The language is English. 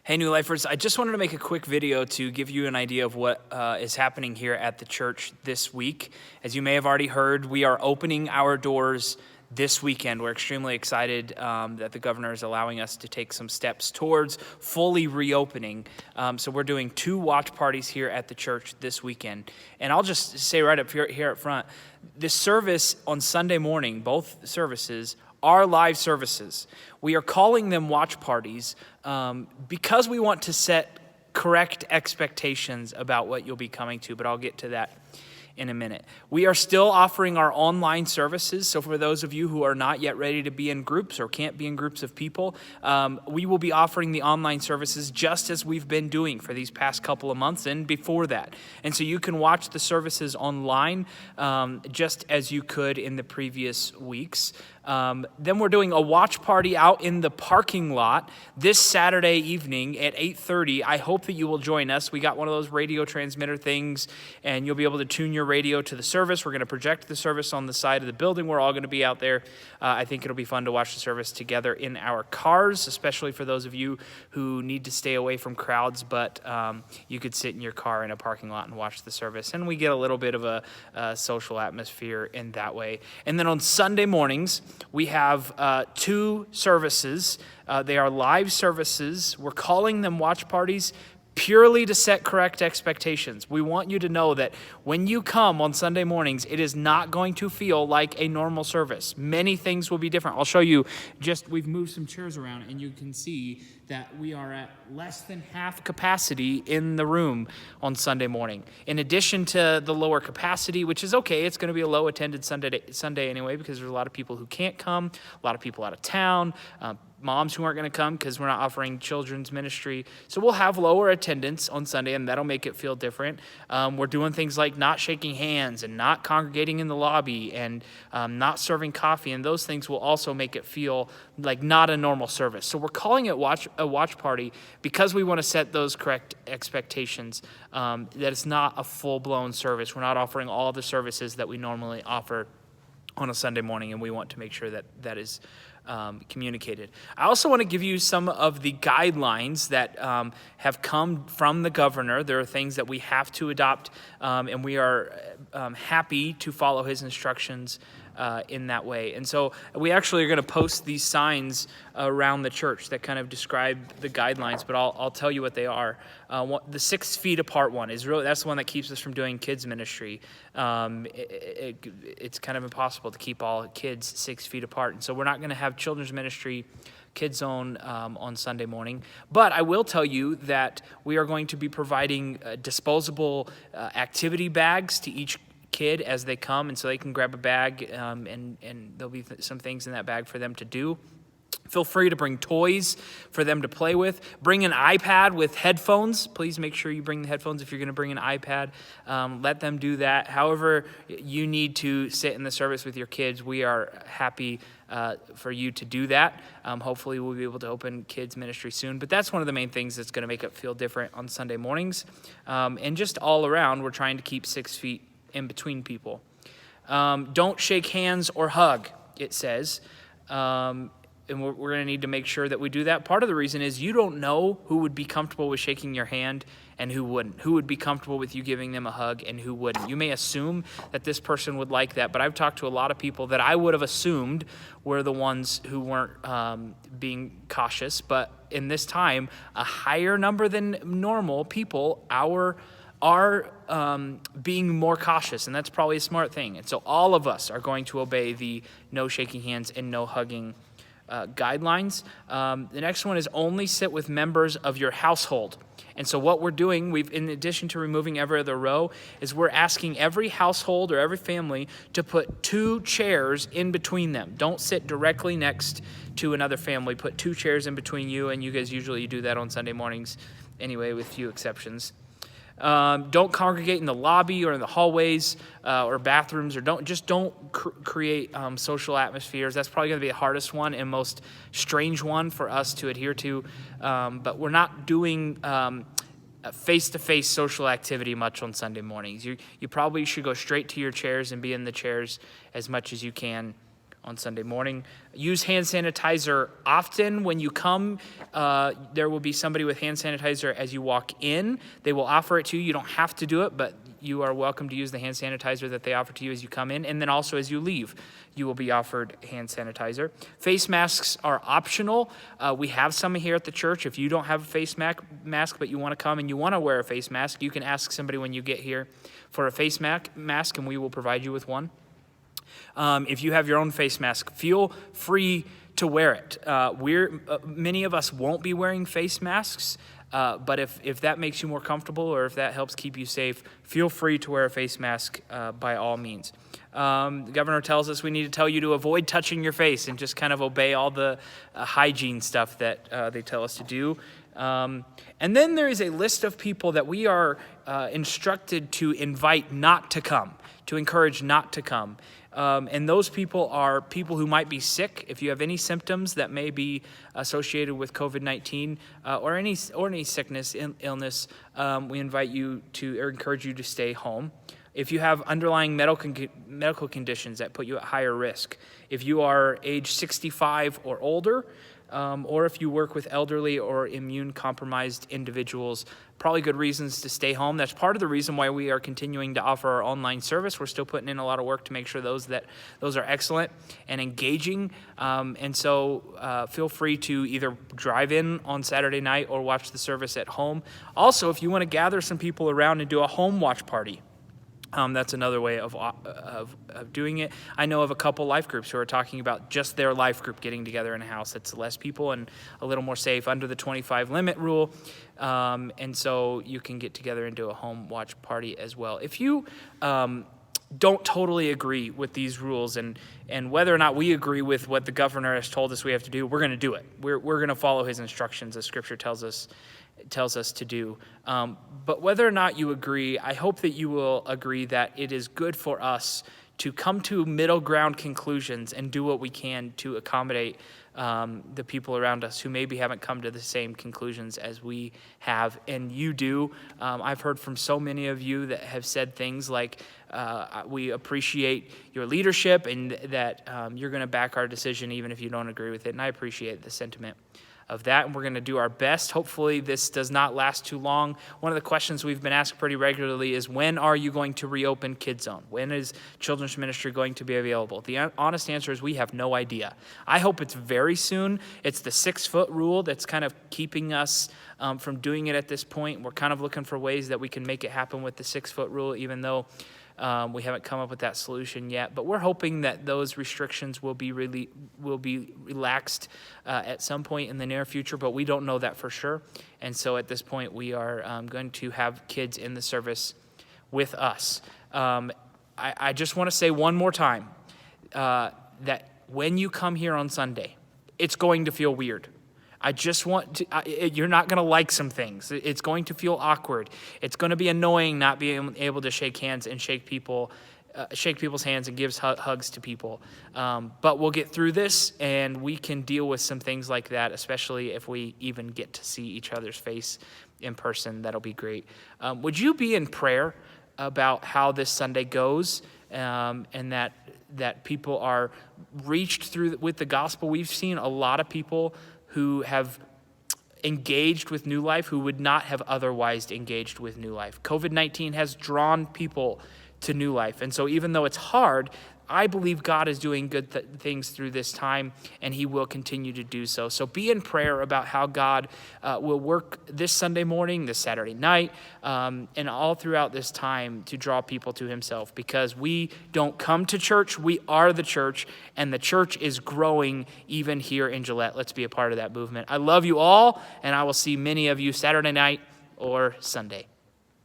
Hey, New Lifers, I just wanted to make a quick video to give you an idea of what is happening here at the church this week. As you may have already heard, we are opening our doors this weekend. We're extremely excited that the governor is allowing us to take some steps towards fully reopening. So we're doing 2 watch parties here at the church this weekend. And I'll just say right up here up front, this service on Sunday morning, both services, are live services. We are calling them watch parties because we want to set correct expectations about what you'll be coming to, but I'll get to that in a minute. We are still offering our online services, so for those of you who are not yet ready to be in groups or can't be in groups of people, we will be offering the online services just as we've been doing for these past couple of months and before that. And so you can watch the services online just as you could in the previous weeks. Then we're doing a watch party out in the parking lot this Saturday evening at 8:30. I hope that you will join us. We got one of those radio transmitter things, and you'll be able to tune your radio to the service. We're going to project the service on the side of the building. We're all going to be out there. I think it'll be fun to watch the service together in our cars, especially for those of you who need to stay away from crowds, but you could sit in your car in a parking lot and watch the service. And we get a little bit of a social atmosphere in that way. And then on Sunday mornings, we have 2 services. They are live services. We're calling them watch parties purely to set correct expectations. We want you to know that when you come on Sunday mornings, it is not going to feel like a normal service. Many things will be different. I'll show you, we've moved some chairs around and you can see that we are at less than half capacity in the room on Sunday morning. In addition to the lower capacity, which is okay, it's going to be a low attended Sunday anyway, because there's a lot of people who can't come, a lot of people out of town, moms who aren't going to come because we're not offering children's ministry. So we'll have lower attendance on Sunday, and that'll make it feel different. We're doing things like not shaking hands and not congregating in the lobby and not serving coffee, and those things will also make it feel like not a normal service. So we're calling it a watch party because we want to set those correct expectations, that it's not a full-blown service. We're not offering all the services that we normally offer on a Sunday morning, and we want to make sure that that is communicated. I also want to give you some of the guidelines that have come from the governor. There are things that we have to adopt, and we are happy to follow his instructions in that way. And so we actually are going to post these signs around the church that kind of describe the guidelines, but I'll tell you what they are. The 6 feet apart one is really, that's the one that keeps us from doing kids ministry. It's kind of impossible to keep all kids 6 feet apart. And so we're not going to have children's ministry, Kids Zone on Sunday morning. But I will tell you that we are going to be providing disposable activity bags to each kid as they come, and so they can grab a bag and there'll be some things in that bag for them to do. Feel free to bring toys for them to play with. Bring an iPad with headphones. Please make sure you bring the headphones if you're going to bring an iPad. Let them do that. However you need to sit in the service with your kids, we are happy for you to do that. Hopefully we'll be able to open kids ministry soon. But that's one of the main things that's going to make it feel different on Sunday mornings. And just all around, we're trying to keep 6 feet in between people. Don't shake hands or hug, it says. And we're going to need to make sure that we do that. Part of the reason is you don't know who would be comfortable with shaking your hand and who wouldn't. Who would be comfortable with you giving them a hug and who wouldn't. You may assume that this person would like that, but I've talked to a lot of people that I would have assumed were the ones who weren't being cautious. But in this time, a higher number than normal people are being more cautious, and that's probably a smart thing. And so all of us are going to obey the no shaking hands and no hugging guidelines. The next one is only sit with members of your household. And so what we're doing, in addition to removing every other row, is we're asking every household or every family to put 2 chairs in between them. Don't sit directly next to another family. Put 2 chairs in between you, and you guys usually do that on Sunday mornings anyway, with few exceptions. Don't congregate in the lobby or in the hallways or bathrooms, or don't create social atmospheres. That's probably going to be the hardest one and most strange one for us to adhere to. But we're not doing face-to-face social activity much on Sunday mornings. You probably should go straight to your chairs and be in the chairs as much as you can on Sunday morning. Use hand sanitizer often when you come. There will be somebody with hand sanitizer as you walk in. They will offer it to you. You don't have to do it, but you are welcome to use the hand sanitizer that they offer to you as you come in. And then also as you leave, you will be offered hand sanitizer. Face masks are optional. We have some here at the church. If you don't have a face mask, but you want to come and you want to wear a face mask, you can ask somebody when you get here for a face mask, and we will provide you with one. If you have your own face mask, feel free to wear it. Many of us won't be wearing face masks, but if that makes you more comfortable or if that helps keep you safe, feel free to wear a face mask by all means. The governor tells us we need to tell you to avoid touching your face and just kind of obey all the hygiene stuff that they tell us to do. And then there is a list of people that we are instructed to invite not to come, to encourage not to come. And those people are people who might be sick. If you have any symptoms that may be associated with COVID-19 or any sickness, illness, we invite you to or encourage you to stay home. If you have underlying medical conditions that put you at higher risk, if you are age 65 or older, or if you work with elderly or immune-compromised individuals, probably good reasons to stay home. That's part of the reason why we are continuing to offer our online service. We're still putting in a lot of work to make sure those are excellent and engaging. And so feel free to either drive in on Saturday night or watch the service at home. Also, if you want to gather some people around and do a home watch party, that's another way of doing it. I know of a couple life groups who are talking about just their life group getting together in a house that's less people and a little more safe under the 25 limit rule. And so you can get together and do a home watch party as well. If you don't totally agree with these rules and whether or not we agree with what the governor has told us we have to do, we're going to do it. We're going to follow his instructions as Scripture tells us to do. But whether or not you agree, I hope that you will agree that it is good for us to come to middle ground conclusions and do what we can to accommodate the people around us who maybe haven't come to the same conclusions as we have, and you do. I've heard from so many of you that have said things like, we appreciate your leadership and that you're going to back our decision even if you don't agree with it, and I appreciate the sentiment of that, and we're going to do our best. Hopefully this does not last too long. One of the questions we've been asked pretty regularly is, when are you going to reopen Kids Zone? When is children's ministry going to be available? The honest answer is we have no idea. I hope it's very soon. It's the 6-foot rule that's kind of keeping us from doing it at this point. We're kind of looking for ways that we can make it happen with the 6-foot rule, even though we haven't come up with that solution yet, but we're hoping that those restrictions will be relaxed at some point in the near future, but we don't know that for sure. And so at this point, we are going to have kids in the service with us. I just want to say one more time that when you come here on Sunday, it's going to feel weird. I just want to, you're not going to like some things. It's going to feel awkward. It's going to be annoying not being able to shake hands and shake people's hands and give hugs to people. But we'll get through this, and we can deal with some things like that, especially if we even get to see each other's face in person. That'll be great. Would you be in prayer about how this Sunday goes, and that people are reached through with the gospel? We've seen a lot of people who have engaged with New Life who would not have otherwise engaged with New Life. COVID-19 has drawn people to New Life. And so even though it's hard, I believe God is doing good things through this time, and he will continue to do so. So be in prayer about how God will work this Sunday morning, this Saturday night, and all throughout this time to draw people to himself, because we don't come to church, we are the church, and the church is growing even here in Gillette. Let's be a part of that movement. I love you all, and I will see many of you Saturday night or Sunday.